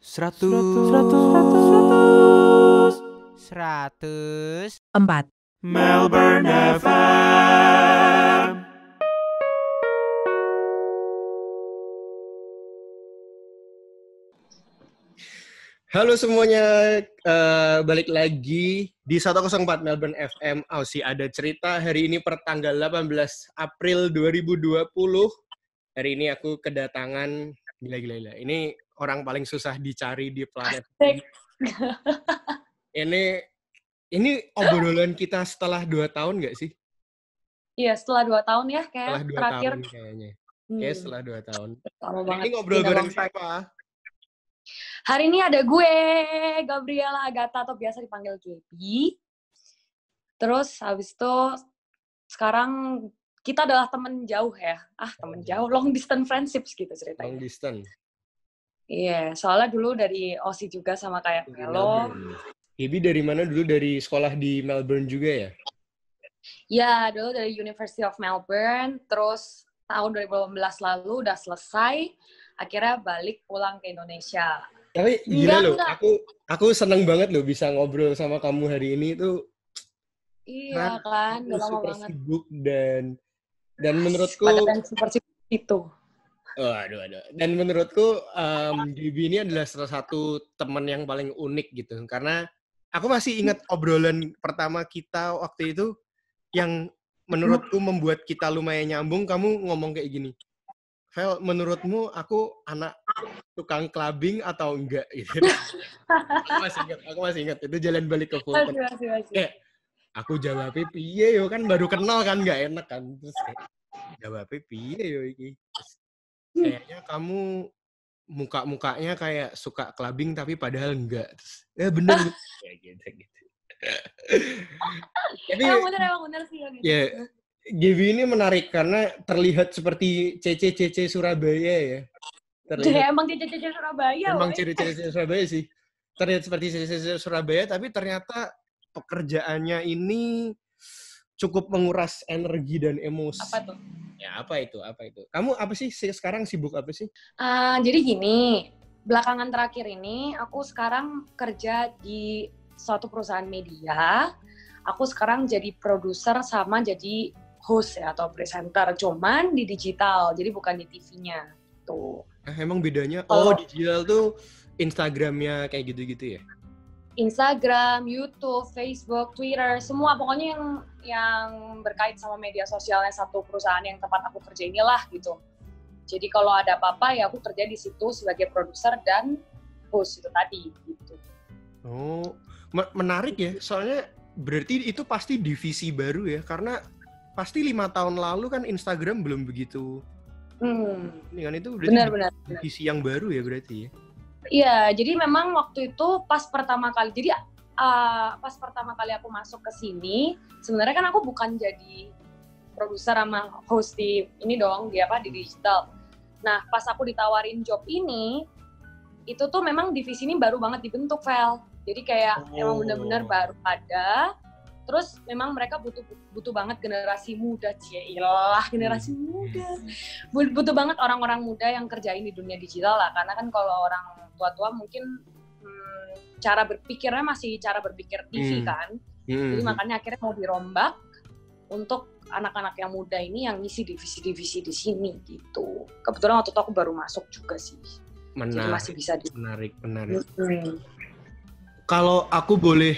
Seratus. 4. Melbourne FM. Halo semuanya, balik lagi di 104 Melbourne FM. Aussie ada cerita hari ini pertanggal 18 April 2020. Hari ini aku kedatangan, gila. Ini orang paling susah dicari di planet ini. Ini obrolan kita setelah 2 tahun nggak sih? Iya, setelah 2 tahun ya kayak Setelah 2 terakhir. tahun kayaknya. Kayak setelah 2 tahun. Lama Ini banget. ngobrol bareng siapa? Hari ini ada gue, Gabriela Agatha atau biasa dipanggil Gaby. Terus habis itu sekarang kita adalah temen jauh ya. Temen jauh, long distance friendships gitu ceritanya. Long distance. Iya, soalnya dulu dari Aussie juga sama kayak Melo. Gaby dari mana dulu? Dari sekolah di Melbourne juga ya? Ya, dulu dari University of Melbourne. Terus tahun 2018 lalu udah selesai. Akhirnya balik pulang ke Indonesia. Tapi gila loh, aku seneng banget loh bisa ngobrol sama kamu hari ini tuh. Iya kan, udah lama super banget. sibuk dan menurutku Padahal super sibuk itu. aduh. Dan menurutku Gaby ini adalah salah satu teman yang paling unik gitu. Karena aku masih ingat obrolan pertama kita waktu itu yang menurutku membuat kita lumayan nyambung. Kamu ngomong kayak gini, Vel, menurutmu aku anak tukang clubbing atau enggak? Gitu. Aku masih ingat. Itu jalan balik ke Fulton. Kayak, aku jawabnya piye yo, kan baru kenal kan, nggak enak kan. Terus kayak, jawabnya piye yo iki. Kayaknya kamu muka-mukanya kayak suka clubbing tapi padahal enggak. Terus, bener. Kayak gitu. Tapi, emang bener sih ya gitu. Ya, Gaby ini menarik karena terlihat seperti CC Surabaya ya. Emang CC Surabaya. Emang ciri-ciri Surabaya sih. Terlihat seperti CC Surabaya, tapi ternyata pekerjaannya ini cukup menguras energi dan emosi. Apa tuh? Ya, apa itu? Kamu apa sih sekarang sibuk apa sih? Jadi gini, belakangan terakhir ini aku sekarang kerja di suatu perusahaan media. Aku sekarang jadi produser sama jadi host ya, atau presenter, cuman di digital, jadi bukan di TV-nya. Tuh. Emang bedanya? Digital tuh Instagramnya kayak gitu-gitu ya? Instagram, YouTube, Facebook, Twitter, semua pokoknya yang berkait sama media sosialnya satu perusahaan yang tempat aku kerja inilah gitu. Jadi kalau ada apa-apa ya aku kerja di situ sebagai produser dan host itu tadi gitu. Oh, menarik ya. Soalnya berarti itu pasti divisi baru ya, karena pasti 5 tahun lalu kan Instagram belum begitu. Ini kan itu berarti benar. divisi yang baru ya berarti ya? Iya, jadi memang waktu itu pas pertama kali aku masuk ke sini, sebenarnya kan aku bukan jadi produser sama host di ini dong, di digital. Nah, pas aku ditawarin job ini, itu tuh memang divisi ini baru banget dibentuk, Vel. Jadi kayak emang benar-benar baru ada. Terus memang mereka butuh banget generasi muda, generasi muda. Butuh banget orang-orang muda yang kerjain di dunia digital lah, karena kan kalau orang tua-tua mungkin cara berpikirnya masih cara berpikir TV kan. Jadi makanya akhirnya mau dirombak untuk anak-anak yang muda ini yang ngisi divisi-divisi di sini gitu. Kebetulan waktu itu aku baru masuk juga sih. Jadi masih bisa Menarik. Kalau aku boleh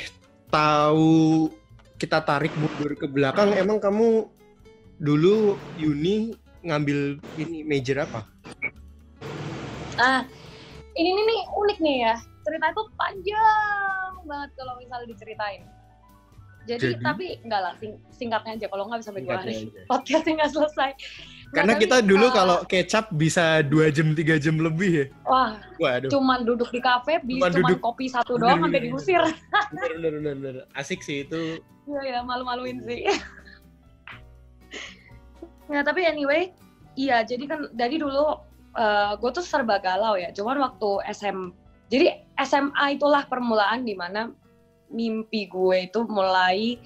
tahu, kita tarik mundur ke belakang, emang kamu dulu uni ngambil ini major apa? Ini nih unik nih ya. Cerita itu panjang banget kalau misalnya diceritain. Jadi? Tapi enggak lah, singkatnya aja. Kalau nggak bisa sampai 2 hari. Podcastnya nggak selesai. Karena kita dulu kalau kecap bisa 2 jam, 3 jam lebih ya. Waduh. Cuman duduk di kafe, cuman kopi satu doang sampai diusir. Bener. Asik sih itu. Iya, malu-maluin sih. Ya, tapi anyway, iya, jadi kan dari dulu gue tuh serba galau ya. Cuman waktu jadi SMA itulah permulaan di mana mimpi gue itu mulai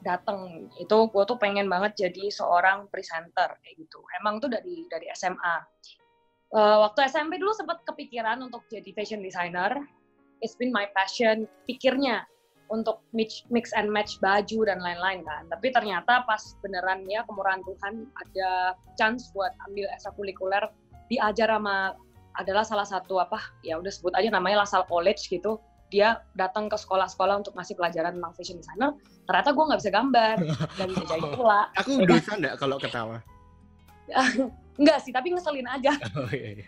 datang. Itu gue tuh pengen banget jadi seorang presenter kayak gitu. Emang tuh dari SMA. Waktu SMP dulu sempat kepikiran untuk jadi fashion designer. It's been my passion, pikirnya untuk mix and match baju dan lain-lain kan. Tapi ternyata pas beneran ya kemurahan Tuhan ada chance buat ambil ekstrakurikuler, diajar sama adalah salah satu ya udah sebut aja namanya LaSalle College gitu. Dia datang ke sekolah-sekolah untuk ngasih pelajaran tentang fashion designer. Ternyata gue nggak bisa gambar, nggak bisa jahit pula. Aku dosa nggak kalau ketawa? Enggak sih, tapi ngeselin aja. Oh iya.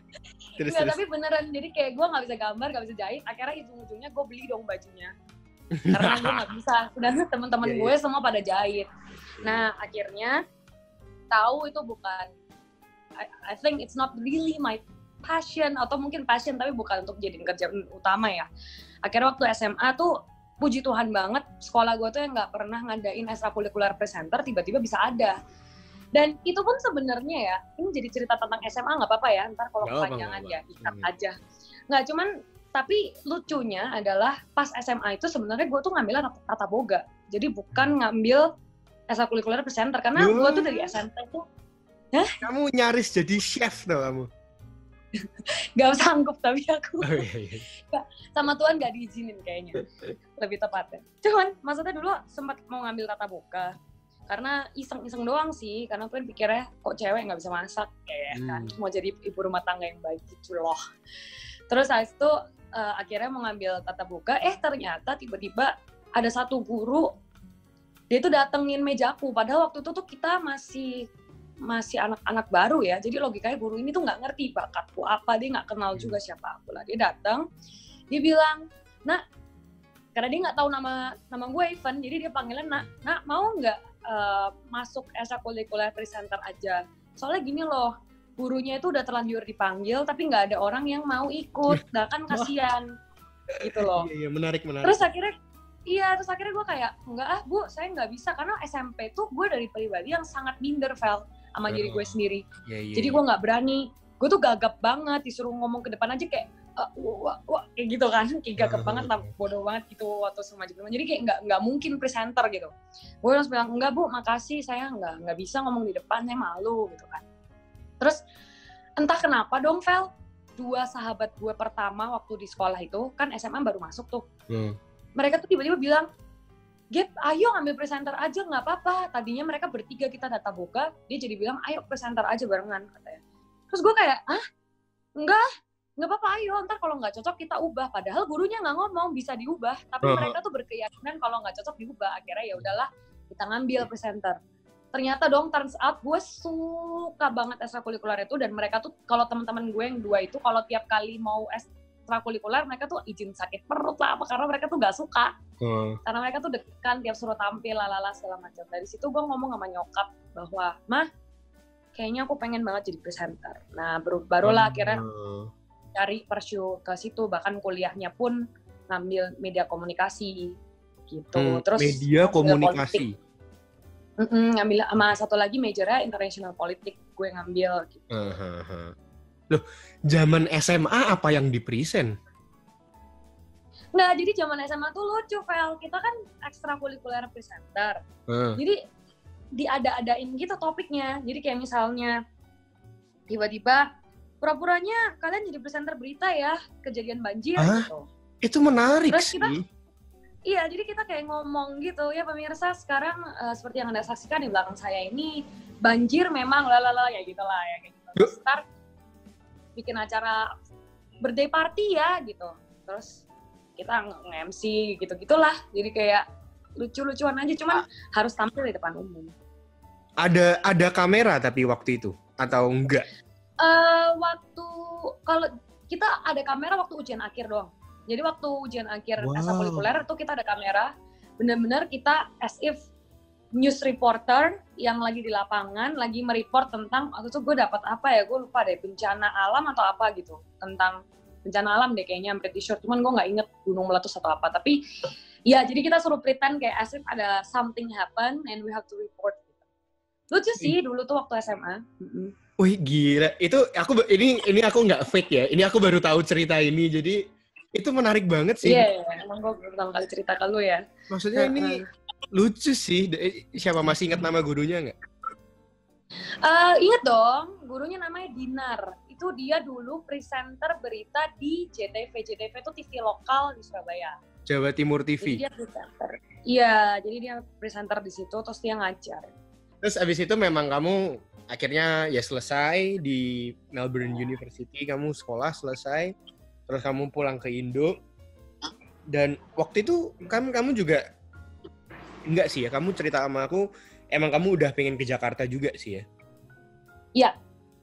Terus. Tapi beneran, jadi kayak gue nggak bisa gambar, nggak bisa jahit. Akhirnya ujung-ujungnya gue beli dong bajunya. Karena gue nggak bisa. Sedangkan teman-teman gue semua pada jahit. Nah, akhirnya tahu itu bukan. I think it's not really my passion, atau mungkin passion tapi bukan untuk jadi kerjaan utama ya. Akhirnya waktu SMA tuh, puji Tuhan banget, sekolah gue tuh yang nggak pernah ngadain ekstrakurikuler presenter, tiba-tiba bisa ada. Dan itu pun sebenarnya ya, ini jadi cerita tentang SMA nggak apa-apa ya, ntar kalau kepanjangan ya ikat aja. Nggak, cuman, tapi lucunya adalah pas SMA itu sebenarnya gue tuh ngambil tata boga. Jadi bukan ngambil ekstrakurikuler presenter, karena gue tuh dari SMP tuh, kamu nyaris jadi chef tuh kamu. Gak sanggup tapi aku. Oh, iya. Sama Tuhan gak diizinin kayaknya, lebih tepatnya. Cuman maksudnya dulu sempat mau ngambil tata boga. Karena iseng-iseng doang sih, karena aku kan pikirnya kok cewek nggak bisa masak kayak kan, mau jadi ibu rumah tangga yang baik gitu loh. Terus habis itu akhirnya mau ngambil tata boga, ternyata tiba-tiba ada satu guru, dia tuh datengin mejaku, padahal waktu itu tuh kita masih anak-anak baru ya, jadi logikanya guru ini tuh nggak ngerti bakatku apa, dia nggak kenal juga siapa aku lah. Dia datang, dia bilang, "Nak," karena dia nggak tahu nama gue even, jadi dia panggilnya nak mau nggak masuk ekstrakurikuler presenter aja. Soalnya gini loh, gurunya itu udah terlanjur dipanggil, tapi nggak ada orang yang mau ikut, nah kan kasihan, gitu loh. Iya, menarik. Terus akhirnya gue kayak, enggak Bu, saya nggak bisa, karena SMP tuh gue dari pribadi yang sangat minder, Vel, sama diri gue sendiri. Jadi gue nggak berani, gue tuh gagap banget, disuruh ngomong ke depan aja kayak, kayak gitu kan, kayak gagap banget lah, bodoh banget gitu waktu semacam itu. Jadi kayak nggak mungkin presenter gitu. Gue langsung bilang, enggak Bu, makasih, saya nggak bisa ngomong di depan, saya malu gitu kan. Terus entah kenapa dong, Vel, 2 sahabat gue pertama waktu di sekolah itu, kan SMA baru masuk tuh. Mereka tuh tiba-tiba bilang, Gap, ayo ambil presenter aja, nggak apa-apa. Tadinya mereka bertiga kita tata boga, dia jadi bilang, ayo presenter aja barengan katanya. Terus gue kayak, nggak apa-apa, ayo, ntar kalau nggak cocok kita ubah. Padahal gurunya nggak ngomong bisa diubah, tapi mereka tuh berkeyakinan kalau nggak cocok diubah. Akhirnya ya udahlah, kita ngambil presenter. Ternyata dong, turns out gue suka banget ekstrakurikuler itu, dan mereka tuh, kalau teman-teman gue yang 2 itu, kalau tiap kali mau ekstrakurikuler, mereka tuh izin sakit perut lah, karena mereka tuh nggak suka. Karena mereka tuh deg-degan tiap suruh tampil, lalala segala macam. Dari situ gue ngomong sama nyokap bahwa, Mah, kayaknya aku pengen banget jadi presenter. Nah, barulah akhirnya cari pursue ke situ, bahkan kuliahnya pun ngambil media komunikasi gitu. Terus media komunikasi. Ngambil sama satu lagi majornya international politik gue ngambil gitu. Loh, zaman SMA apa yang di-present? Nggak, jadi zaman SMA tuh lucu, Vel. Kita kan ekstrakurikuler presenter. Jadi diada-adain gitu topiknya. Jadi kayak misalnya tiba-tiba pura-puranya kalian jadi presenter berita ya, kejadian banjir gitu. Itu menarik. Terus sih. Iya, jadi kita kayak ngomong gitu, ya pemirsa sekarang seperti yang Anda saksikan di belakang saya ini, banjir memang lalala ya gitulah ya kayak gitu. Terus ntar bikin acara birthday party ya gitu. Terus kita nge-MC gitu-gitulah. Jadi kayak lucu-lucuan aja, cuman harus tampil di depan umum. Ada kamera tapi waktu itu atau enggak? Kalau kita ada kamera waktu ujian akhir doang. Jadi waktu ujian akhir ekstrakurikuler itu kita ada kamera, benar-benar kita as if news reporter yang lagi di lapangan, lagi mereport tentang, waktu itu gue dapat apa ya, gue lupa deh, bencana alam atau apa gitu, tentang bencana alam deh kayaknya, I'm pretty sure, cuman gue nggak inget gunung meletus atau apa, tapi ya jadi kita suruh pretend kayak as if ada something happen and we have to report. Lucu sih dulu tuh waktu SMA. Wih gila, itu ini aku nggak fake ya, ini aku baru tahu cerita ini, jadi itu menarik banget sih. Iya, emang gue pertama kali cerita ke lu ya. Maksudnya ini lucu sih. Siapa masih ingat nama gurunya nggak? Ingat dong, gurunya namanya Dinar. itu dia dulu presenter berita di JTV. JTV itu TV lokal di Surabaya. Jawa Timur TV. Jadi dia presenter. Iya, jadi dia presenter di situ, terus dia ngajar. Terus abis itu memang kamu akhirnya ya selesai di Melbourne University, kamu sekolah selesai, terus kamu pulang ke Indo. Dan waktu itu kamu juga enggak sih ya, kamu cerita sama aku, emang kamu udah pengen ke Jakarta juga sih ya? Iya,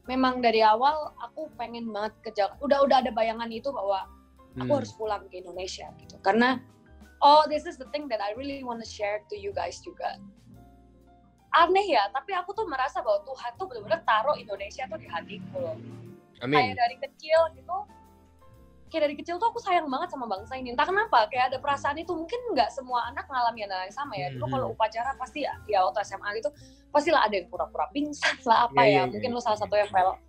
memang dari awal aku pengen banget ke Jakarta. Udah ada bayangan itu bahwa aku harus pulang ke Indonesia gitu. Karena this is the thing that I really want to share to you guys juga. Aneh ya, tapi aku tuh merasa bahwa Tuhan tuh benar-benar taruh Indonesia tuh di hatiku loh. Amin. Kayak dari kecil tuh aku sayang banget sama bangsa ini. Entah kenapa, kayak ada perasaan itu. Mungkin nggak semua anak ngalamin hal yang sama ya. Dulu kalau upacara pasti ya waktu SMA gitu, pastilah ada yang pura-pura pingsan lah apa ya. Mungkin lo salah satu yang fail.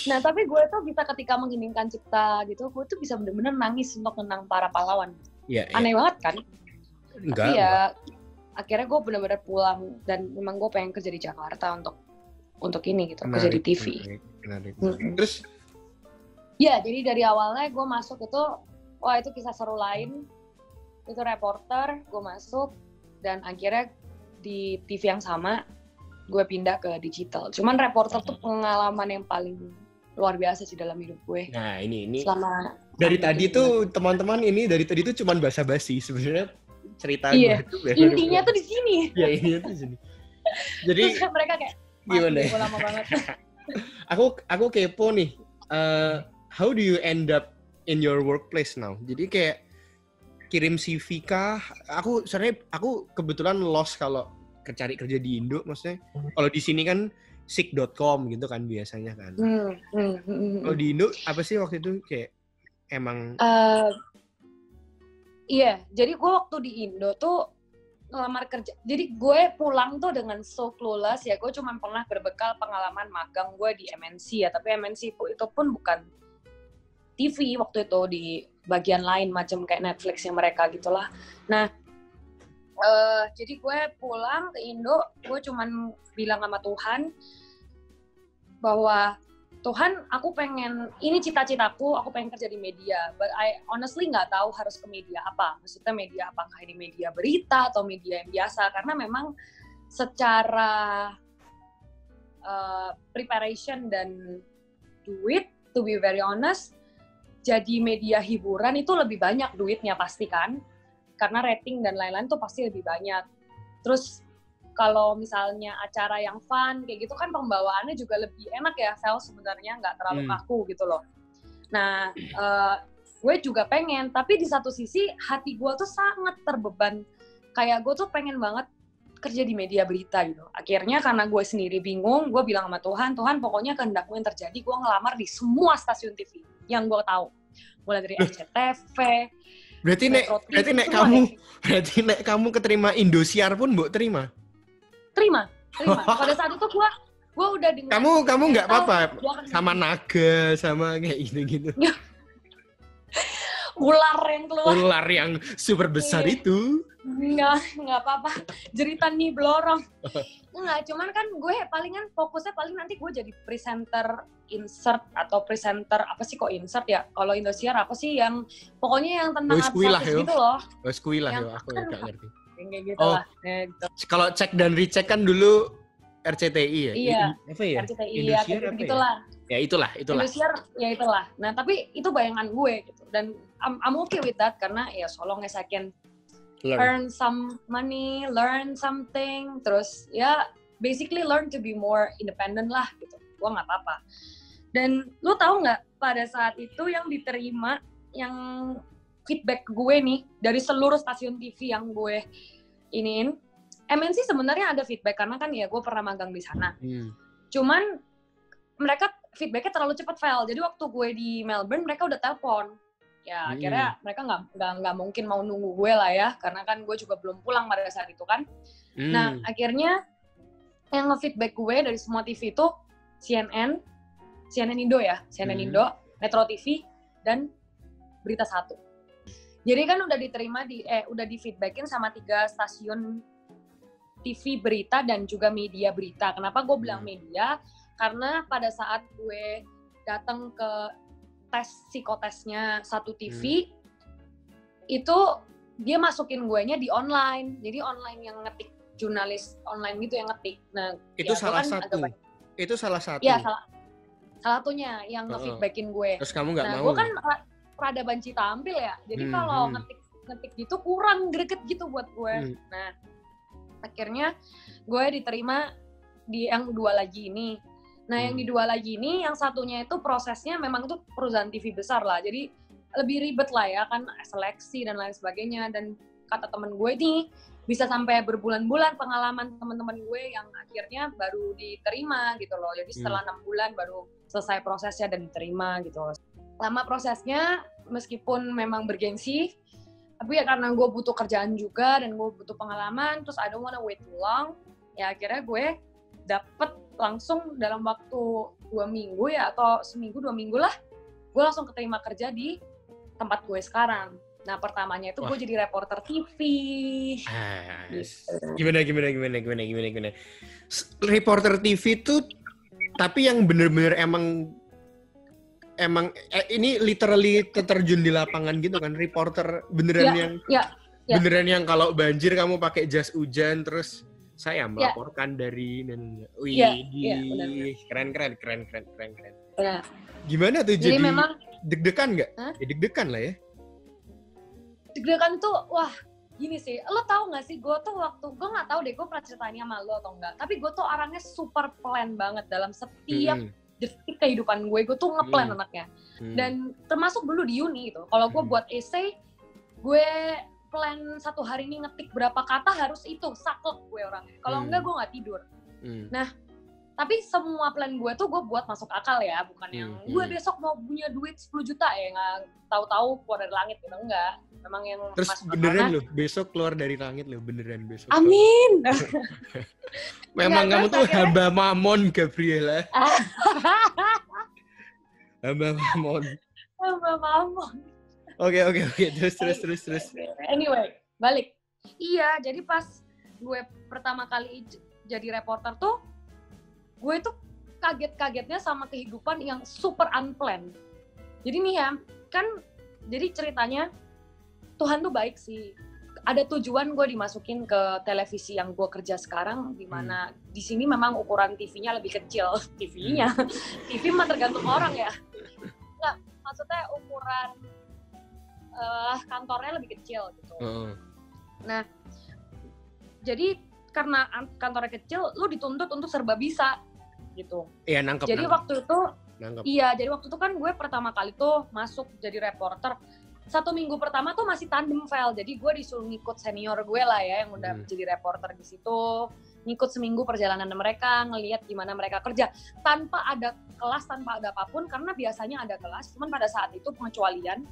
Nah, tapi gue tuh bisa ketika mengheningkan cipta gitu, gue tuh bisa bener-bener nangis untuk menang para pahlawan. Aneh banget kan? Enggak. Tapi ya, akhirnya gue bener-bener pulang dan memang gue pengen kerja di Jakarta untuk ini gitu, kerja di TV. Menarik. Terus? Ya, jadi dari awalnya gue masuk itu, itu kisah seru lain. Itu reporter, gue masuk, dan akhirnya di TV yang sama, gue pindah ke digital. Cuman reporter tuh pengalaman yang paling luar biasa sih dalam hidup gue. Nah, ini. Selama dari tadi tuh, teman-teman tuh cuman basa-basi. Sebenarnya cerita gue tuh. Intinya tuh di sini. Iya, intinya tuh di sini. Jadi, terus mereka kayak, gimana ya? Lama banget. aku kepo nih. How do you end up in your workplace now? Jadi kayak kirim CV kah? Aku kebetulan lost kalau cari kerja di Indo, maksudnya. Kalau di sini kan sick.com gitu kan biasanya kan. Kalau di Indo apa sih waktu itu kayak emang? Iya, jadi gue waktu di Indo tuh ngelamar kerja. Jadi gue pulang tuh dengan so clueless ya. Gue cuma pernah berbekal pengalaman magang gue di MNC ya. Tapi MNC itu pun bukan TV waktu itu, di bagian lain macam kayak Netflix yang mereka gitulah. Nah, jadi gue pulang ke Indo, gue cuman bilang sama Tuhan bahwa Tuhan, aku pengen, ini cita-citaku, aku pengen kerja di media. But I honestly nggak tahu harus ke media apa. Maksudnya media apakah ini media berita atau media yang biasa. Karena memang secara preparation dan duit, to be very honest, jadi media hiburan itu lebih banyak duitnya pasti kan, karena rating dan lain-lain tuh pasti lebih banyak. Terus kalau misalnya acara yang fun kayak gitu kan pembawaannya juga lebih enak ya, Vel, sebenarnya nggak terlalu kaku gitu loh. Nah, gue juga pengen, tapi di satu sisi hati gue tuh sangat terbeban. Kayak gue tuh pengen banget kerja di media berita gitu. Akhirnya karena gue sendiri bingung, gue bilang sama Tuhan pokoknya kehendakmu yang terjadi, gue ngelamar di semua stasiun TV yang gue tahu. Mulai dari SCTV. Berarti nek kamu keterima Indosiar pun Mbok terima? Terima. Pada saat itu gue udah dengar. Kamu nggak apa-apa sama naga sama kayak gitu-gitu. Ular yang keluar. Ular yang super besar itu. Nggak apa-apa. Jeritan nih blorong. Nggak, cuman kan gue palingan fokusnya nanti gue jadi presenter insert atau presenter apa sih kok insert ya? Kalau Indosiar apa sih yang pokoknya yang tentang artis gitu loh. Skui lah yo, aku nggak ngerti. Kayak gitu lah. Gitu. Kalau cek dan recheck kan dulu RCTI ya? Iya. Apa ya? RCTI Indosiar ya, gitulah. Ya itulah. Indosiar ya itulah. Nah, tapi itu bayangan gue gitu. Dan I'm okay with that karena ya so long as I can earn some money, learn something, terus ya basically learn to be more independent lah gitu. Gue nggak apa-apa. Dan lu tahu nggak pada saat itu yang diterima, yang feedback gue nih dari seluruh stasiun TV yang gue iniin, MNC sebenarnya ada feedback karena kan ya gue pernah magang di sana. Cuman mereka feedbacknya terlalu cepat, Vel. Jadi waktu gue di Melbourne mereka udah telepon. Ya akhirnya mereka nggak mungkin mau nunggu gue lah ya, karena kan gue juga belum pulang pada saat itu kan. Nah akhirnya yang nge-feedback gue dari semua TV itu CNN Indo ya, CNN Indo, Metro TV, dan Berita 1. Jadi kan udah diterima udah di-feedbackin sama 3 stasiun TV berita dan juga media berita. Kenapa gue bilang media? Karena pada saat gue datang ke tes psikotesnya satu TV, itu dia masukin guenya di online. Jadi online yang ngetik, jurnalis online gitu yang ngetik. Nah, itu ya, salah kan satu. Itu salah satu. Iya, salah satunya yang nge-feedbackin gue. Terus kamu nggak mau? Nah, gue kan rada banci tampil ya. Jadi kalau ngetik gitu kurang greget gitu buat gue. Nah, akhirnya gue diterima di yang 2 lagi ini. Nah, yang di 2 lagi ini, yang satunya itu prosesnya memang itu perusahaan TV besar lah. Jadi lebih ribet lah ya kan, seleksi dan lain sebagainya. Dan kata temen gue nih, bisa sampai berbulan-bulan pengalaman teman-teman gue yang akhirnya baru diterima gitu loh. Jadi setelah 6 bulan baru selesai prosesnya dan diterima gitu loh. Lama prosesnya, meskipun memang bergengsi, tapi ya karena gue butuh kerjaan juga dan gue butuh pengalaman, terus I don't wanna wait too long, ya akhirnya gue dapet langsung dalam waktu 2 minggu ya, atau seminggu 2 minggu lah, gue langsung keterima kerja di tempat gue sekarang. Nah, pertamanya itu gue jadi reporter TV. Gimana? Reporter TV tuh, tapi yang bener-bener emang ini literally terjun di lapangan gitu kan, reporter beneran beneran yang kalau banjir kamu pakai jas hujan terus saya melaporkan dari keren. Ya. Gimana tuh jadi memang deg-degan nggak? Ya, deg-degan lah ya. Deg-degan tuh, wah gini sih, lo tau gak sih, gue tuh gue gak tahu deh, gue pernah ceritain sama lo atau enggak, tapi gue tuh orangnya super plan banget dalam setiap detik kehidupan gue tuh ngeplan anaknya. Dan termasuk dulu di uni gitu, kalau gue buat essay, gue plan 1 hari ini ngetik berapa kata harus itu, saklek gue orangnya. Kalau enggak gue gak tidur. Nah, tapi semua plan gue tuh gue buat masuk akal ya, bukan yang gue besok mau punya duit 10 juta ya, nggak tahu-tahu keluar dari langit gitu, enggak. Memang yang terus beneran loh, besok keluar dari langit loh, beneran besok. Amin. Memang kamu tuh hamba mamon, Gabriela. Hamba mamon. Oke, terus. Anyway, balik. Iya, jadi pas gue pertama kali jadi reporter tuh, gue tuh kaget-kagetnya sama kehidupan yang super unplanned. Jadi nih ya, kan jadi ceritanya Tuhan tuh baik sih. Ada tujuan gue dimasukin ke televisi yang gue kerja sekarang, di mana di sini memang ukuran TV-nya lebih kecil. TV mah tergantung orang ya. Nggak, maksudnya ukuran kantornya lebih kecil gitu. Nah, jadi karena kantornya kecil, lu dituntut untuk serba bisa gitu. Iya, nangkep. Jadi waktu itu kan gue pertama kali tuh masuk jadi reporter. 1 minggu pertama tuh masih tandem file. Jadi gue disuruh ngikut senior gue lah ya yang udah jadi reporter di situ. Ngikut seminggu perjalanan mereka, ngelihat gimana mereka kerja tanpa ada kelas, tanpa ada apapun, karena biasanya ada kelas. Cuman pada saat itu pengecualian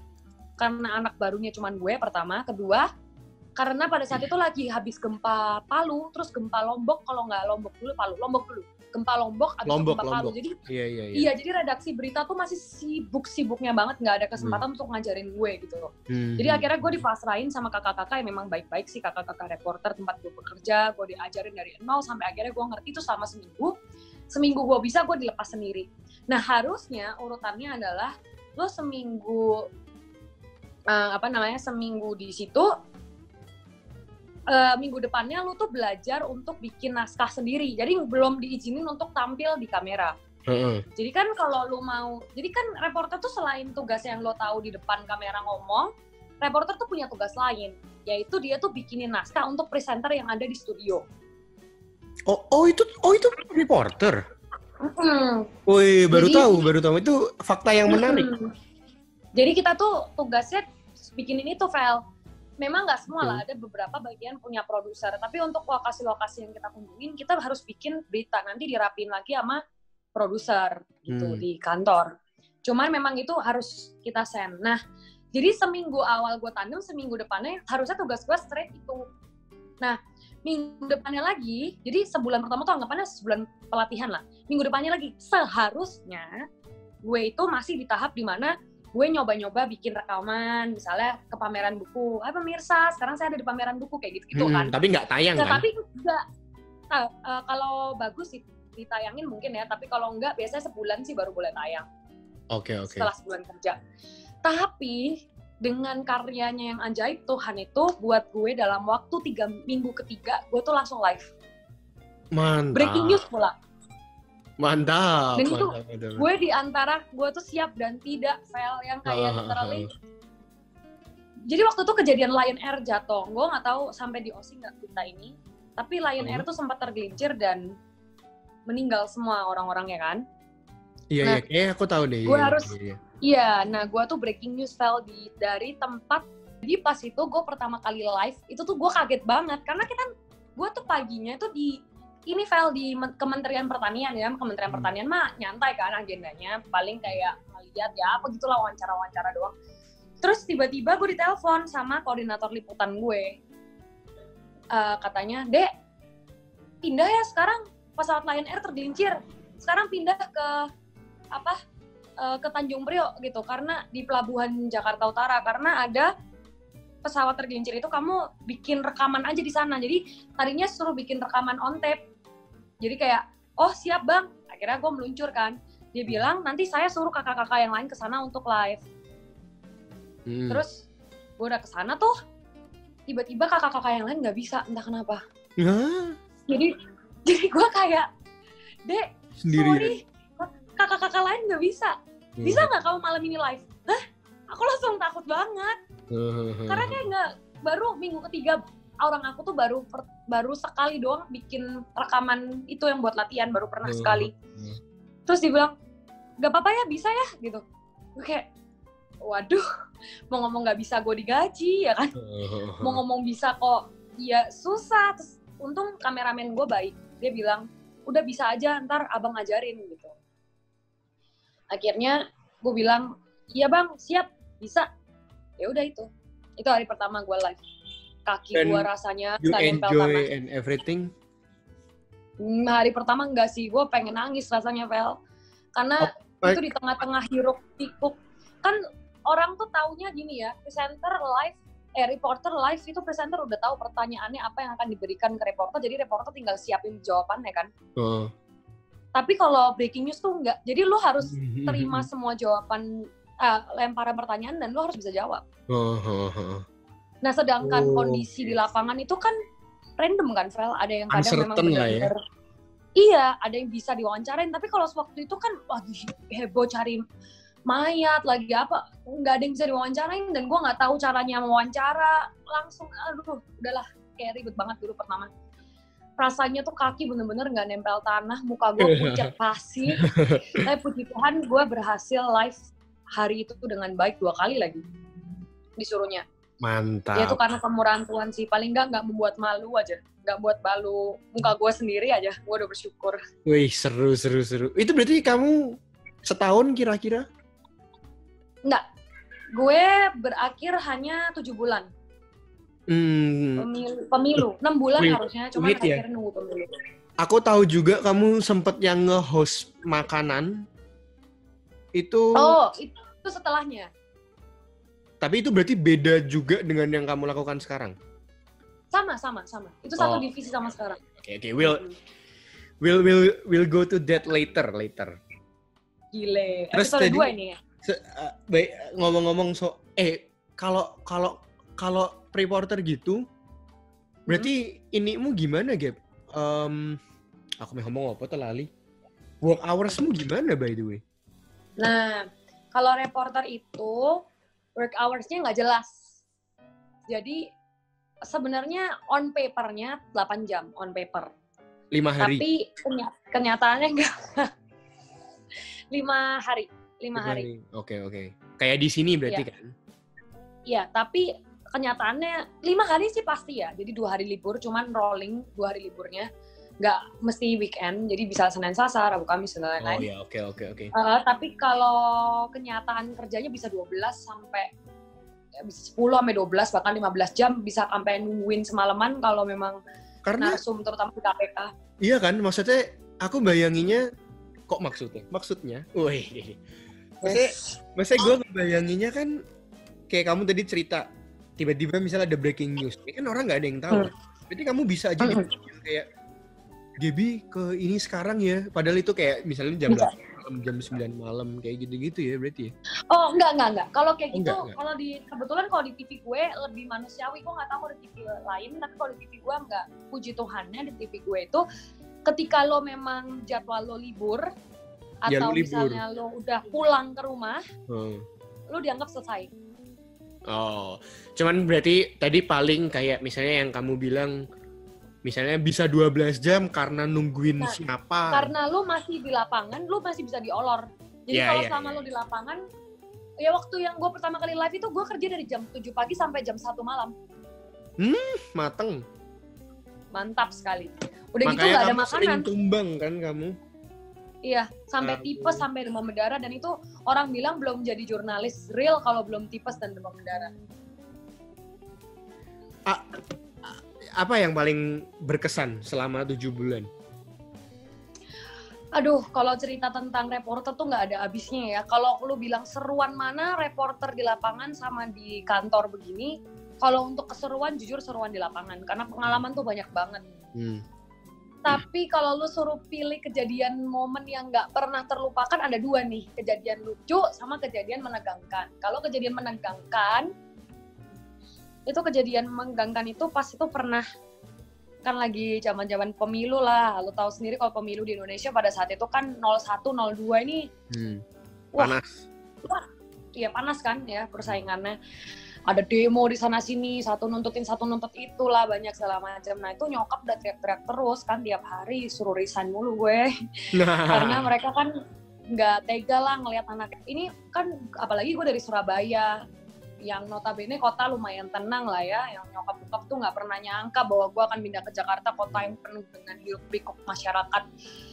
karena anak barunya cuman gue pertama, kedua karena pada saat itu lagi habis gempa Palu, terus gempa Lombok, kalau nggak Lombok dulu, Lombok dulu. Gempa Lombok, abis gempa Palu. Jadi, iya, jadi redaksi berita tuh masih sibuk-sibuknya banget, nggak ada kesempatan untuk ngajarin gue gitu loh. Jadi akhirnya gue dipasrahin sama kakak-kakak yang memang baik-baik sih, kakak-kakak reporter tempat gue bekerja, gue diajarin dari nol sampai akhirnya gue ngerti itu selama seminggu gue bisa, gue dilepas sendiri. Nah, harusnya urutannya adalah lo seminggu di situ, minggu depannya lu tuh belajar untuk bikin naskah sendiri. Jadi belum diizinin untuk tampil di kamera. Jadi kan kalau lu mau, jadi kan reporter tuh selain tugas yang lo tahu di depan kamera ngomong, reporter tuh punya tugas lain, yaitu dia tuh bikinin naskah untuk presenter yang ada di studio. Oh itu reporter. Woi, baru tahu itu fakta yang menarik. Jadi kita tuh tugasnya bikinin itu file. Memang nggak semua lah, ada beberapa bagian punya produser. Tapi untuk lokasi-lokasi yang kita kunjungin, kita harus bikin berita. Nanti dirapin lagi sama produser gitu di kantor. Cuman memang itu harus kita send. Nah, jadi seminggu awal gue tandem, seminggu depannya harusnya tugas gue straight itu. Nah, minggu depannya lagi, jadi sebulan pertama tuh anggapannya sebulan pelatihan lah. Minggu depannya lagi, seharusnya gue itu masih di tahap dimana gue nyoba-nyoba bikin rekaman, misalnya ke pameran buku. Pemirsa, sekarang saya ada di pameran buku, kayak gitu kan. Tapi nggak tayang kan? Tapi nggak. Kalau bagus sih ditayangin mungkin ya, tapi kalau nggak, biasanya sebulan sih baru boleh tayang. Oke. setelah sebulan kerja. Tapi dengan karyanya yang ajaib, Tuhan itu buat gue dalam waktu 3 minggu ketiga, gue tuh langsung live. Mantap. Breaking news pula. Mantap. Dan itu mantap. gue di antara gue tuh siap dan tidak, Vel, yang kayak literally. Jadi waktu itu kejadian Lion Air jatuh, gue nggak tahu sampai di OSI nggak kita ini. Tapi Lion Air tuh sempat tergelincir dan meninggal semua orang-orangnya kan. Iya, kayaknya aku tahu deh. Gue harus. Iya, nah gue tuh breaking news Vel dari tempat. Jadi pas itu gue pertama kali live, itu tuh gue kaget banget. Karena gue tuh paginya tuh di ini Vel di Kementerian Pertanian ya. Kementerian Pertanian mah nyantai kan agendanya. Paling kayak lihat ya apa gitulah wawancara-wawancara doang. Terus tiba-tiba gue ditelepon sama koordinator liputan gue. Katanya, Dek, pindah ya sekarang pesawat Lion Air tergelincir. Sekarang pindah ke ke Tanjung Priok gitu, karena di pelabuhan Jakarta Utara, karena ada pesawat tergelincir itu kamu bikin rekaman aja di sana. Jadi tadinya suruh bikin rekaman on tape. Jadi kayak, oh siap bang. Akhirnya gue meluncur kan. Dia bilang nanti saya suruh kakak-kakak yang lain ke sana untuk live. Terus gue udah ke sana tuh, tiba-tiba kakak-kakak yang lain nggak bisa, entah kenapa. Jadi gue kayak, Dek, sorry, kakak-kakak lain nggak bisa. Bisa nggak kamu malam ini live? Hah? Aku langsung takut banget. Karena kayak nggak, baru minggu ketiga orang aku tuh baru sekali doang bikin rekaman itu yang buat latihan, baru pernah sekali. Terus dia bilang, nggak apa-apa ya, bisa ya gitu. Gue kayak, waduh, mau ngomong nggak bisa gue digaji ya kan? Mau ngomong bisa kok, ya susah. Terus untung kameramen gue baik, dia bilang, udah bisa aja, ntar abang ngajarin gitu. Akhirnya gue bilang, iya bang, siap, bisa. Ya udah itu hari pertama gue live. Kaki gue rasanya nggak nempel tanah. You enjoy and everything? Hari pertama enggak sih, gue pengen nangis rasanya, Vel. Karena itu di tengah-tengah hiruk pikuk. Kan orang tuh taunya gini ya, reporter live itu presenter udah tahu pertanyaannya apa yang akan diberikan ke reporter, jadi reporter tinggal siapin jawabannya kan. Tapi kalau breaking news tuh enggak. Jadi lu harus terima semua jawaban, lemparan pertanyaan, dan lu harus bisa jawab. Nah, sedangkan kondisi di lapangan itu kan random kan, Vel. Ada yang kadang memang benar-benar. Ya? Iya, ada yang bisa diwawancarain. Tapi kalau waktu itu kan lagi heboh cari mayat, lagi apa, nggak ada yang bisa diwawancarain. Dan gue nggak tahu caranya mewawancara. Langsung, aduh, udahlah. Kayak ribet banget dulu pertama. Rasanya tuh kaki bener-bener nggak nempel tanah, muka gue pucat pasir. Tapi puji Tuhan gue berhasil live hari itu dengan baik 2 kali lagi disuruhnya. Mantap. Ya itu karena kemurahan Tuhan sih, paling nggak membuat malu aja, nggak buat malu muka gue sendiri aja, gue udah bersyukur. Wih, seru. Itu berarti kamu setahun kira-kira? Nggak, gue berakhir hanya 7 bulan. Pemilu 6 bulan harusnya, cuma akhirnya nunggu pemilu. Aku tahu juga kamu sempet yang nge-host makanan itu. Oh, itu setelahnya. Tapi itu berarti beda juga dengan yang kamu lakukan sekarang? Sama. Itu satu divisi sama sekarang. Oke. We'll go to that later. Gile. Terus episode 2 ini ya. Baik, ngomong-ngomong kalau reporter gitu, berarti inimu gimana, Gap? Aku mau ngomong apa tuh lali? Work hoursmu gimana, by the way? Nah, kalau reporter itu work hours-nya nggak jelas. Jadi sebenarnya on paper-nya 8 jam on paper. 5 hari. Tapi kenyataannya nggak. 5 hari. 5 hari. Oke. Kayak di sini berarti kan? Iya, tapi kenyataannya 5 hari sih pasti ya. Jadi 2 hari libur, cuman rolling 2 hari liburnya. Nggak mesti weekend, jadi bisa Senin, Selasa, Rabu, Kamis, dan lain-lain. Oh ya, oke. Tapi kalau kenyataan kerjanya bisa 12 sampai 10 sampai 12 bahkan 15 jam, bisa sampai nungguin semalaman kalau memang narsum terutama di KPK. Iya kan, maksudnya aku bayanginnya kok maksudnya. Wih. Maksudnya gue ngebayanginnya kan kayak kamu tadi cerita tiba-tiba misalnya ada breaking news. Ini kan orang nggak ada yang tahu. Berarti kamu bisa aja kayak Gaby ke ini sekarang ya, padahal itu kayak misalnya jam 8 jam 9 malam kayak gitu-gitu ya berarti ya? Oh, enggak. Kalau kayak gitu, Enggak. kalau kebetulan kalau di TV gue lebih manusiawi. Gue nggak tahu kalau di TV lain, tapi kalau di TV gue enggak. Puji Tuhannya di TV gue itu ketika lo memang jadwal lo libur Ya, atau lo libur. misalnya lo udah pulang ke rumah, lo dianggap selesai. Oh, cuman berarti tadi paling kayak misalnya yang kamu bilang misalnya bisa 12 jam karena nungguin siapa. Karena lo masih di lapangan, lo masih bisa diolor. Jadi kalau selama lo di lapangan, ya waktu yang gue pertama kali live itu gue kerja dari jam 7 pagi sampai jam 1 malam. Mateng. Mantap sekali. Udah Makanya gitu gak ada kamu makanan. sering tumbang kan kamu? Iya, sampai tipes, sampai demam berdarah. Dan itu orang bilang belum jadi jurnalis real kalau belum tipes dan demam berdarah. Apa yang paling berkesan selama 7 bulan? Aduh, kalau cerita tentang reporter tuh nggak ada habisnya ya. Kalau lu bilang seruan mana reporter di lapangan sama di kantor begini, kalau untuk keseruan, jujur seruan di lapangan. Karena pengalaman tuh banyak banget. Tapi kalau lu suruh pilih kejadian momen yang nggak pernah terlupakan, ada 2 nih. Kejadian lucu sama kejadian menegangkan. Kalau kejadian menegangkan, itu kejadian menegangkan itu pas itu pernah, kan lagi zaman-zaman pemilu lah. Lu tahu sendiri kalau pemilu di Indonesia pada saat itu kan 01, 02 ini. Panas. Wah, iya panas kan ya persaingannya. Ada demo di sana sini, satu nuntut itulah, banyak segala macam. Nah itu nyokap udah teriak-teriak terus kan tiap hari, suruh resign mulu gue. Karena mereka kan nggak tega lah ngelihat anak. Ini kan apalagi gue dari Surabaya, yang notabene kota lumayan tenang lah ya, yang nyokap-nyokap tuh nggak pernah nyangka bahwa gue akan pindah ke Jakarta, kota yang penuh dengan hiruk-pikuk masyarakat.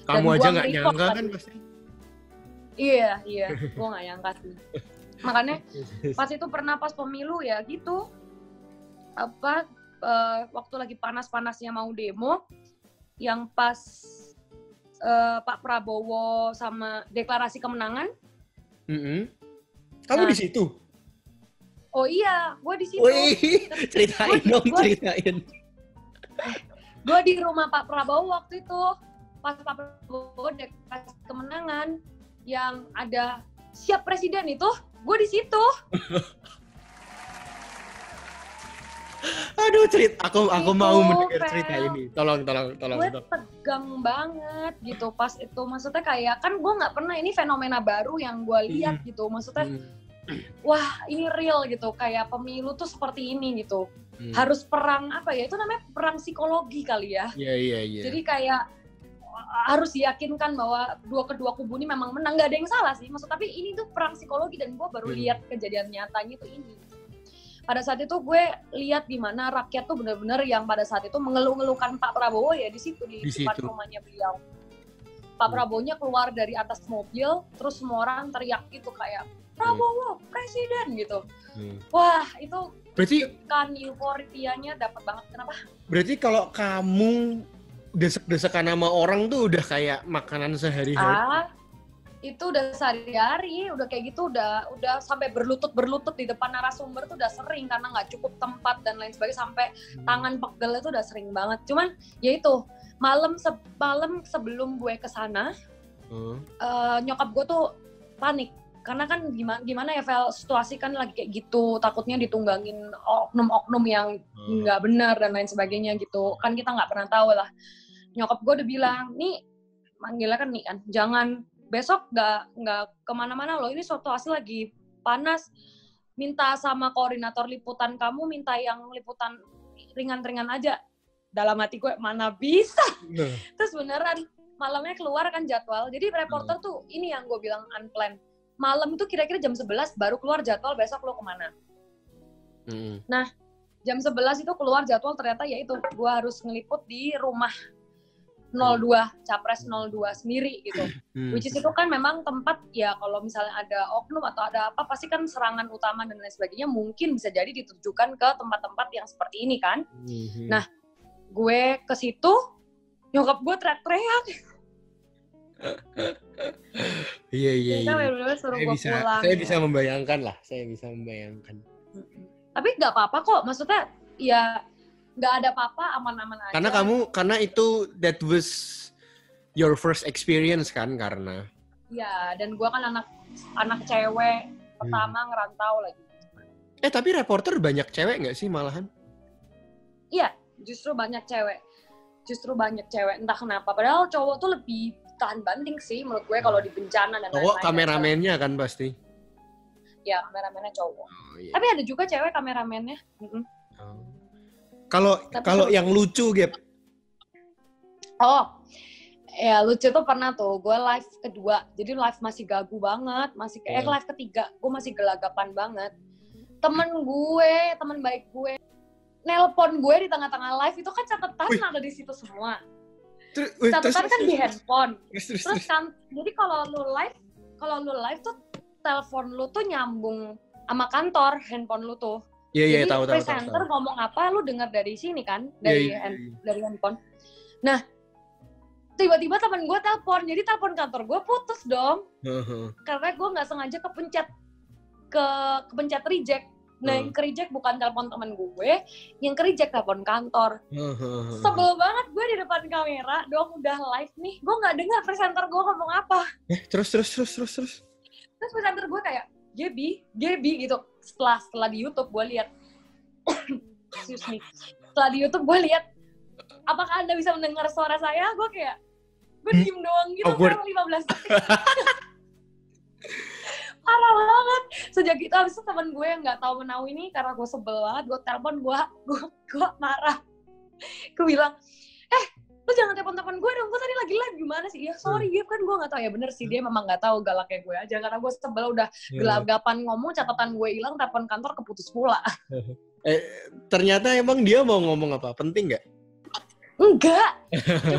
Kamu Dan aja nggak nyangka kan pasti? Iya, gue nggak nyangka sih. Makanya pas itu pernah pas pemilu ya gitu, waktu lagi panas-panasnya mau demo, yang pas Pak Prabowo sama deklarasi kemenangan. Kamu di situ? Oh iya, gue di situ. Ceritain. Gue di rumah Pak Prabowo waktu itu, pas Pak Prabowo deklarasi kemenangan, yang ada siap presiden itu. Gue di situ. Aduh, aku mau mendengar cerita ini. Tolong. Gue tegang banget gitu pas itu. Maksudnya kayak kan gue nggak pernah, ini fenomena baru yang gue lihat gitu. Maksudnya, wah ini real gitu. Kayak pemilu tuh seperti ini gitu. Harus perang apa ya? Itu namanya perang psikologi kali ya. Iya. Jadi kayak harus diyakinkan bahwa kedua kubu ini memang menang, nggak ada yang salah sih maksud, tapi ini tuh perang psikologi dan gue baru lihat kejadian nyatanya tuh ini. Pada saat itu gue lihat di mana rakyat tuh benar-benar yang pada saat itu mengeluh-ngeluhkan Pak Prabowo ya di situ di depan rumahnya beliau. Pak Prabowo-nya keluar dari atas mobil, terus semua orang teriak gitu kayak Prabowo presiden gitu. Wah itu berarti kan euforianya dapat banget. Kenapa? Berarti kalau kamu desek-desekan sama orang tuh udah kayak makanan sehari-hari. Itu udah sehari-hari, udah kayak gitu, udah sampai berlutut di depan narasumber tuh udah sering karena nggak cukup tempat dan lain sebagainya, sampai tangan pegel itu udah sering banget. Cuman ya itu malam sebelum gue kesana, nyokap gue tuh panik karena kan gimana ya Vel, situasi kan lagi kayak gitu, takutnya ditunggangin oknum-oknum yang nggak benar dan lain sebagainya gitu. Kan kita nggak pernah tahu lah. Nyokap gue udah bilang, nih manggilnya kan nih kan, jangan besok nggak kemana-mana loh, ini situasi lagi panas, minta sama koordinator liputan kamu, minta yang liputan ringan-ringan aja. Dalam hati gue, mana bisa? Terus beneran, malamnya keluar kan jadwal, jadi reporter tuh, ini yang gue bilang unplanned, malam itu kira-kira jam 11 baru keluar jadwal besok lo kemana. Nah, jam 11 itu keluar jadwal, ternyata ya itu, gue harus ngeliput di rumah 02, Capres 02 sendiri gitu. Which is itu kan memang tempat ya kalau misalnya ada oknum atau ada apa pasti kan serangan utama dan lain sebagainya mungkin bisa jadi ditujukan ke tempat-tempat yang seperti ini kan. Nah, gue ke situ, nyokap gue teriak-teriak. Iya. Suruh gue pulang. Saya bisa membayangkan. Tapi nggak apa-apa kok, maksudnya ya nggak ada apa-apa, aman-aman aja. Karena itu that was your first experience kan, karena. Iya, dan gue kan anak cewek pertama ngerantau lagi. Tapi reporter banyak cewek nggak sih malahan? Iya, justru banyak cewek. Entah kenapa. Padahal cowok tuh lebih tahan banting sih menurut gue kalau di bencana dan lain-lain. Cowok kameramennya kan pasti. Ya, kameramennya cowok. Oh, iya. Tapi ada juga cewek kameramennya. Kalau yang lucu, Gap. Oh, ya lucu tuh pernah tuh. Gue live kedua. Jadi live masih gagu banget. Live ketiga. Gue masih gelagapan banget. Temen baik gue, nelpon gue di tengah-tengah live. Itu kan catatan ada di situ semua. Catatan kan di handphone. Terus kan, jadi kalau lu live tuh telepon lu tuh nyambung sama kantor handphone lu tuh. Iya, jadi tahu. presenter ngomong apa lu dengar dari sini kan, dari handphone. Nah, tiba-tiba teman gue telepon, jadi telepon kantor gue putus dong. Karena gue nggak sengaja kepencet reject. Nah, yang ke-reject bukan telepon teman gue, yang ke-reject telepon kantor. Sebel banget gue di depan kamera, dong udah live nih, gue nggak dengar presenter gue ngomong apa. Terus. Terus presenter gue kayak, Gaby gitu. Setelah di YouTube gue lihat, excuse me, setelah di YouTube gue lihat, apakah Anda bisa mendengar suara saya? Gue kayak, gue diem doang gitu selama 15 detik. Parah banget. Sejak itu abis itu temen gue yang nggak tahu menau ini karena gue sebel banget, gue telepon, gue marah. Gue bilang, lu jangan telepon gue dong, gue tadi lagi live gimana sih? Ya sorry Gap, kan gue nggak tahu. Ya bener sih, dia memang nggak tahu, galaknya gue aja karena gue sebel udah gelagapan ngomong, catatan gue hilang, telepon kantor keputus pula. Ternyata emang dia mau ngomong apa? Penting nggak? Enggak,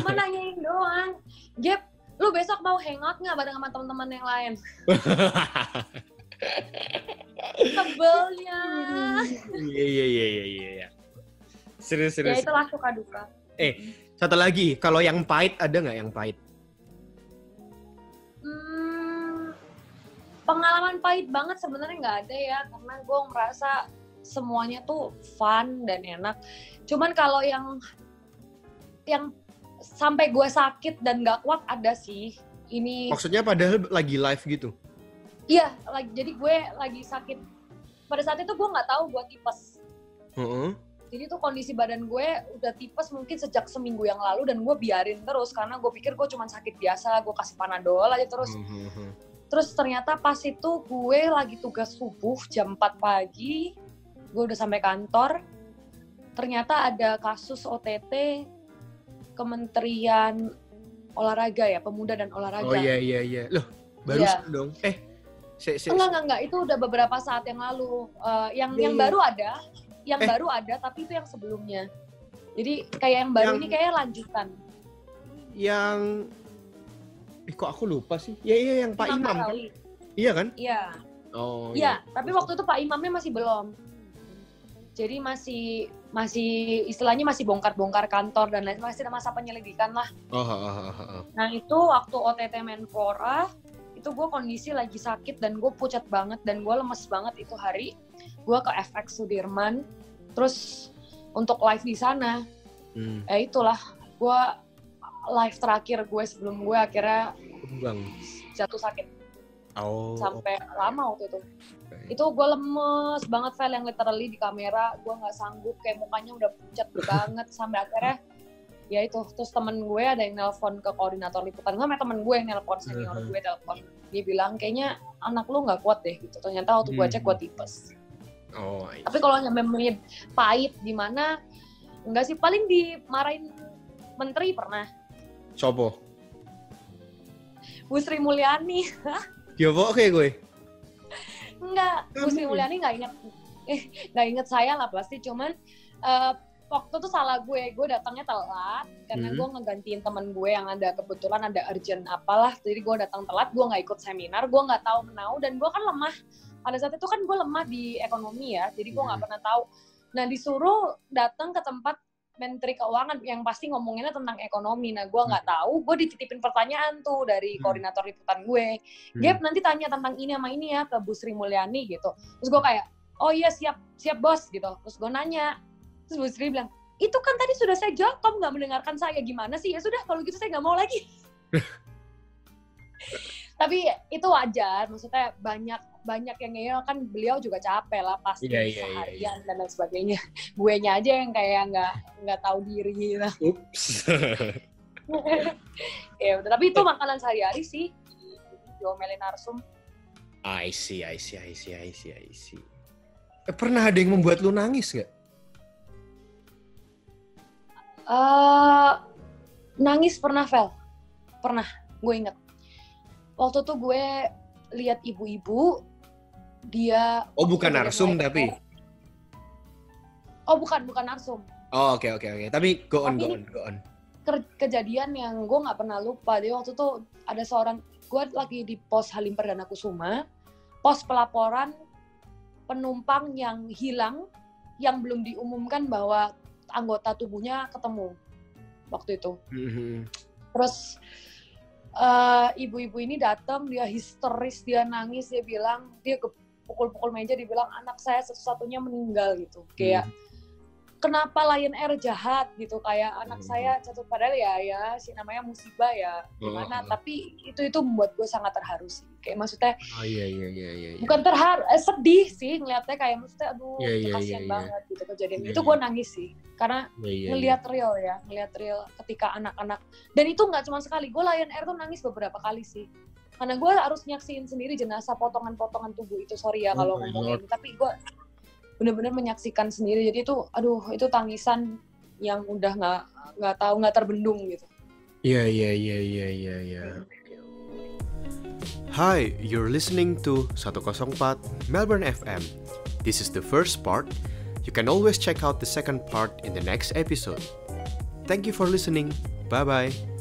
cuma nanyain doang. Gap, lu besok mau hangout nggak bareng sama teman-teman yang lain? Sebelnya. Iya. Serius. Ya itulah suka duka. Satu lagi, kalau yang pahit ada nggak yang pahit? Pengalaman pahit banget sebenarnya nggak ada ya, karena gue merasa semuanya tuh fun dan enak. Cuman kalau yang sampai gue sakit dan nggak kuat ada sih. Ini maksudnya padahal lagi live gitu? Iya, jadi gue lagi sakit. Pada saat itu gue nggak tahu gue tipes. Jadi tuh kondisi badan gue udah tipes mungkin sejak seminggu yang lalu dan gue biarin terus karena gue pikir gue cuma sakit biasa, gue kasih Panadol aja terus. Terus ternyata pas itu gue lagi tugas subuh jam 4 pagi, gue udah sampai kantor. Ternyata ada kasus OTT Kementerian Olahraga ya, Pemuda dan Olahraga. Oh iya. Loh, baru dong. Enggak, itu udah beberapa saat yang lalu. Yang baru ada. Yang baru ada, tapi itu yang sebelumnya. Jadi kayak yang baru ini kayak lanjutan. Yang kok aku lupa sih? Iya yang Pak Imam kan? Iya kan? Iya. Oh. Iya, tapi waktu itu Pak Imamnya masih belum. Jadi masih istilahnya masih bongkar-bongkar kantor dan lain, masih ada masa penyelidikan lah. Nah itu waktu OTT Menpora, itu gue kondisi lagi sakit dan gue pucat banget dan gue lemes banget itu hari. Gue ke FX Sudirman, terus untuk live di sana, itulah gue live terakhir gue sebelum gue akhirnya jatuh sakit. Sampai lama waktu itu. Itu gue lemes banget, Vel, yang literally di kamera gue nggak sanggup, kayak mukanya udah pucat banget sampai akhirnya ya itu. Terus temen gue ada yang nelpon ke koordinator liputan, sama temen gue yang nelpon, senior gue telepon, dia bilang kayaknya anak lu nggak kuat deh gitu. Ternyata waktu gue cek gue tipes. Tapi kalau nyampe menit pahit gimana, enggak sih, paling dimarahin menteri pernah. Sopo? Bu Sri Mulyani. Gimana kayak gue? Enggak, Bu Sri Mulyani nggak inget saya lah pasti, cuman waktu itu salah gue datangnya telat karena gue ngegantiin teman gue yang kebetulan ada urgent apalah, jadi gue datang telat, gue nggak ikut seminar, gue nggak tahu menau dan gue kan lemah. Pada saat itu kan gue lemah di ekonomi ya, jadi gue nggak pernah tahu. Nah disuruh datang ke tempat Menteri Keuangan yang pasti ngomonginnya tentang ekonomi. Nah gue nggak tahu, gue dititipin pertanyaan tuh dari koordinator liputan gue. Gap nanti tanya tentang ini sama ini ya ke Bu Sri Mulyani gitu. Terus gue kayak, oh iya siap bos gitu. Terus gue nanya, terus Bu Sri bilang, itu kan tadi sudah saya jawab, kamu nggak mendengarkan saya, gimana sih? Ya sudah kalau gitu saya nggak mau lagi. Tapi itu wajar, maksudnya banyak yang ngeyel, kan beliau juga capek lah pasti seharian dan lain sebagainya. Guenya aja yang kayak nggak tahu diri lah. Ups. Ya udah, tapi itu makanan sehari-hari sih, diomelin narsum. I see. Pernah ada yang membuat lu nangis nggak? Nangis pernah, Vel. Pernah, gue inget. Waktu tuh gue lihat ibu-ibu, dia... Oh, bukan narsum tapi? Oh, bukan narsum. Oh, oke. Tapi go on. Kejadian yang gue nggak pernah lupa. Dia waktu tuh ada seorang, gue lagi di pos Halim Perdana Kusuma, pos pelaporan penumpang yang hilang, yang belum diumumkan bahwa anggota tubuhnya ketemu waktu itu. Terus ibu-ibu ini datang, dia histeris, dia nangis, dia bilang, dia pukul-pukul meja, dia bilang anak saya satu-satunya meninggal gitu. Kayak kenapa Lion Air jahat gitu, kayak anak saya jatuh, padahal ya si namanya musibah ya gimana, tapi itu membuat gue sangat terharu sih, kayak maksudnya bukan terharu, sedih sih ngeliatnya, kayak maksudnya aduh kasian banget gitu kejadian itu. Gue nangis sih karena ngeliat real ketika anak-anak, dan itu nggak cuma sekali, gue Lion Air tuh nangis beberapa kali sih, karena gue harus nyaksiin sendiri jenazah, potongan-potongan tubuh itu, sorry ya kalau ngomongin, tapi gue benar-benar menyaksikan sendiri. Jadi itu, aduh, itu tangisan yang udah nggak terbendung gitu. Iya. Hi, you're listening to 104 Melbourne FM. This is the first part. You can always check out the second part in the next episode. Thank you for listening. Bye-bye.